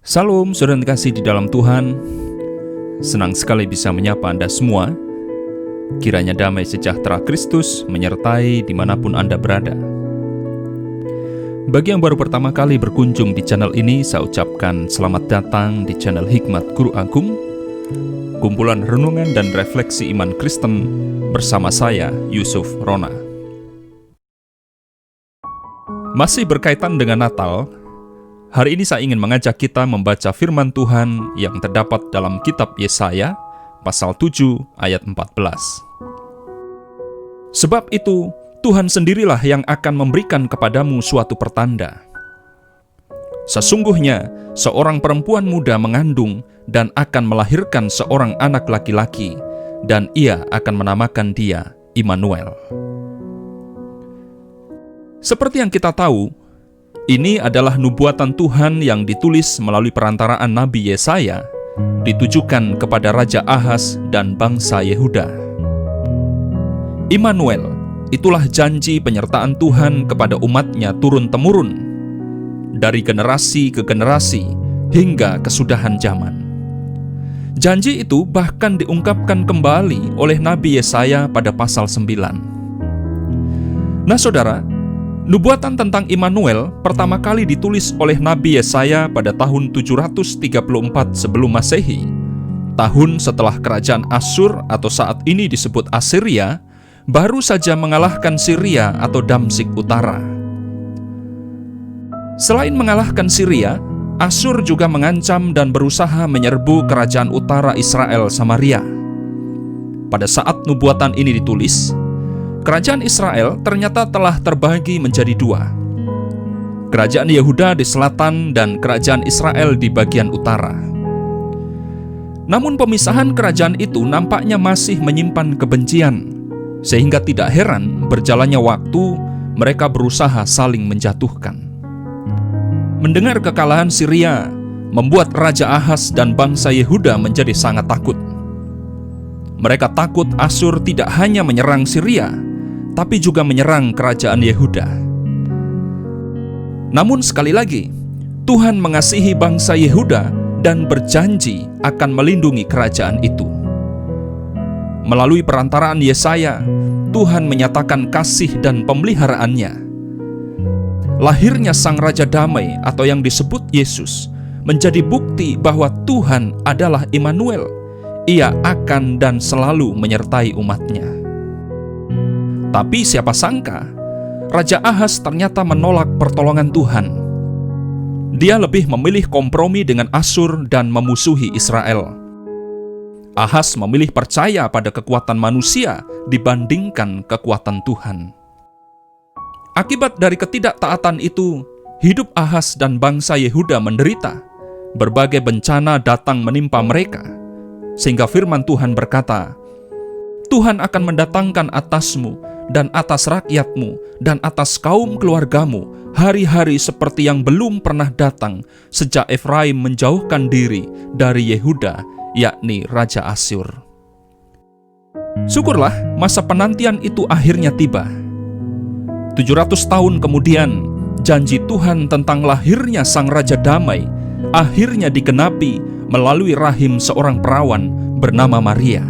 Salam, saudara yang kasih di dalam Tuhan. Senang sekali bisa menyapa Anda semua. Kiranya damai sejahtera Kristus menyertai dimanapun Anda berada. Bagi yang baru pertama kali berkunjung di channel ini, saya ucapkan selamat datang di channel Hikmat Guru Agung, kumpulan renungan dan refleksi iman Kristen bersama saya, Yusuf Rona. Masih berkaitan dengan Natal, hari ini saya ingin mengajak kita membaca firman Tuhan yang terdapat dalam kitab Yesaya, pasal 7 ayat 14. Sebab itu, Tuhan sendirilah yang akan memberikan kepadamu suatu pertanda. Sesungguhnya, seorang perempuan muda mengandung dan akan melahirkan seorang anak laki-laki, dan ia akan menamakan dia Immanuel. Seperti yang kita tahu, ini adalah nubuatan Tuhan yang ditulis melalui perantaraan Nabi Yesaya, ditujukan kepada Raja Ahaz dan bangsa Yehuda. Immanuel, itulah janji penyertaan Tuhan kepada umatnya turun-temurun, dari generasi ke generasi hingga kesudahan zaman. Janji itu bahkan diungkapkan kembali oleh Nabi Yesaya pada pasal 9. Nah saudara, nubuatan tentang Immanuel pertama kali ditulis oleh Nabi Yesaya pada tahun 734 sebelum Masehi, tahun setelah kerajaan Asyur atau saat ini disebut Asiria, baru saja mengalahkan Syria atau Damsyik Utara. Selain mengalahkan Syria, Asyur juga mengancam dan berusaha menyerbu kerajaan utara Israel Samaria. Pada saat nubuatan ini ditulis, kerajaan Israel ternyata telah terbagi menjadi dua. Kerajaan Yehuda di selatan dan kerajaan Israel di bagian utara. Namun pemisahan kerajaan itu nampaknya masih menyimpan kebencian, sehingga tidak heran berjalannya waktu mereka berusaha saling menjatuhkan. Mendengar kekalahan Syria membuat Raja Ahaz dan bangsa Yehuda menjadi sangat takut. Mereka takut Asyur tidak hanya menyerang Syria, tapi juga menyerang kerajaan Yehuda. Namun sekali lagi, Tuhan mengasihi bangsa Yehuda dan berjanji akan melindungi kerajaan itu. Melalui perantaraan Yesaya, Tuhan menyatakan kasih dan pemeliharaannya. Lahirnya Sang Raja Damai atau yang disebut Yesus menjadi bukti bahwa Tuhan adalah Immanuel. Ia akan dan selalu menyertai umatnya. Tapi siapa sangka, Raja Ahaz ternyata menolak pertolongan Tuhan. Dia lebih memilih kompromi dengan Asyur dan memusuhi Israel. Ahaz memilih percaya pada kekuatan manusia dibandingkan kekuatan Tuhan. Akibat dari ketidaktaatan itu, hidup Ahaz dan bangsa Yehuda menderita. Berbagai bencana datang menimpa mereka, sehingga firman Tuhan berkata, Tuhan akan mendatangkan atasmu dan atas rakyatmu dan atas kaum keluargamu hari-hari seperti yang belum pernah datang sejak Efraim menjauhkan diri dari Yehuda, yakni Raja Asyur. Syukurlah masa penantian itu akhirnya tiba. 700 tahun kemudian, janji Tuhan tentang lahirnya Sang Raja Damai akhirnya digenapi melalui rahim seorang perawan bernama Maria.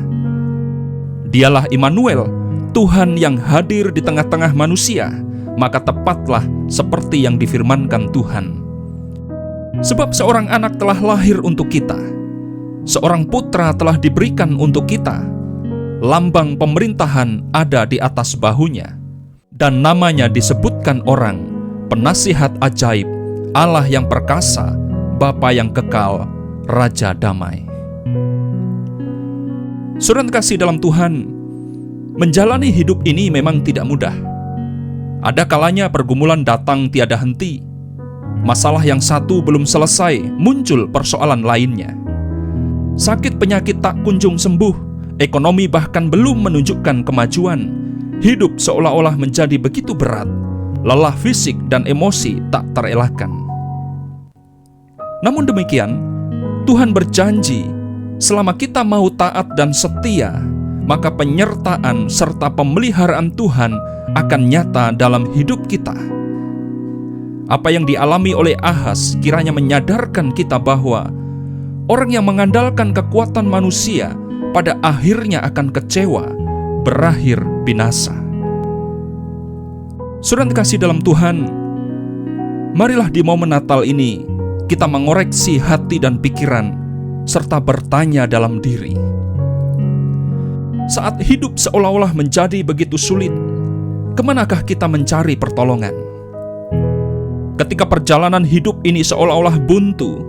Dialah Immanuel, Tuhan yang hadir di tengah-tengah manusia, maka tepatlah seperti yang difirmankan Tuhan. Sebab seorang anak telah lahir untuk kita, seorang putra telah diberikan untuk kita, lambang pemerintahan ada di atas bahunya, dan namanya disebutkan orang, Penasihat Ajaib, Allah yang perkasa, Bapa yang kekal, Raja Damai. Saudara kasih dalam Tuhan, menjalani hidup ini memang tidak mudah. Ada kalanya pergumulan datang tiada henti. Masalah yang satu belum selesai, muncul persoalan lainnya. Sakit penyakit tak kunjung sembuh, ekonomi bahkan belum menunjukkan kemajuan. Hidup seolah-olah menjadi begitu berat, lelah fisik dan emosi tak terelakkan. Namun demikian, Tuhan berjanji, selama kita mau taat dan setia, maka penyertaan serta pemeliharaan Tuhan akan nyata dalam hidup kita. Apa yang dialami oleh Ahaz kiranya menyadarkan kita bahwa orang yang mengandalkan kekuatan manusia pada akhirnya akan kecewa, berakhir binasa. Saudara kasih dalam Tuhan, marilah di momen Natal ini kita mengoreksi hati dan pikiran serta bertanya dalam diri. Saat hidup seolah-olah menjadi begitu sulit, kemanakah kita mencari pertolongan? Ketika perjalanan hidup ini seolah-olah buntu,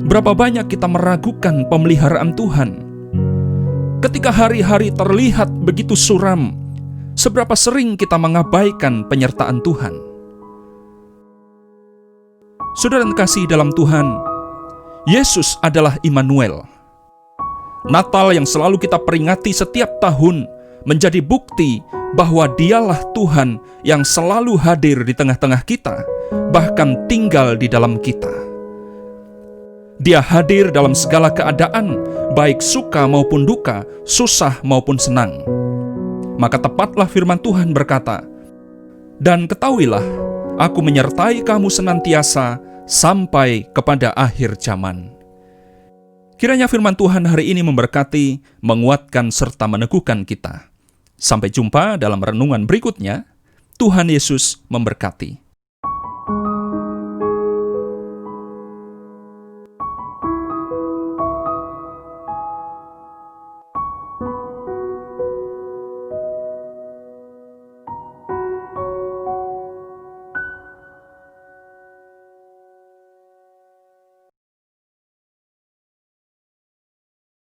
berapa banyak kita meragukan pemeliharaan Tuhan? Ketika hari-hari terlihat begitu suram, seberapa sering kita mengabaikan penyertaan Tuhan? Saudara yang kasih dalam Tuhan, Yesus adalah Immanuel. Natal yang selalu kita peringati setiap tahun menjadi bukti bahwa Dialah Tuhan yang selalu hadir di tengah-tengah kita, bahkan tinggal di dalam kita. Dia hadir dalam segala keadaan, baik suka maupun duka, susah maupun senang. Maka tepatlah firman Tuhan berkata, "Dan ketahuilah, Aku menyertai kamu senantiasa sampai kepada akhir zaman." Kiranya firman Tuhan hari ini memberkati, menguatkan, serta meneguhkan kita. Sampai jumpa dalam renungan berikutnya. Tuhan Yesus memberkati.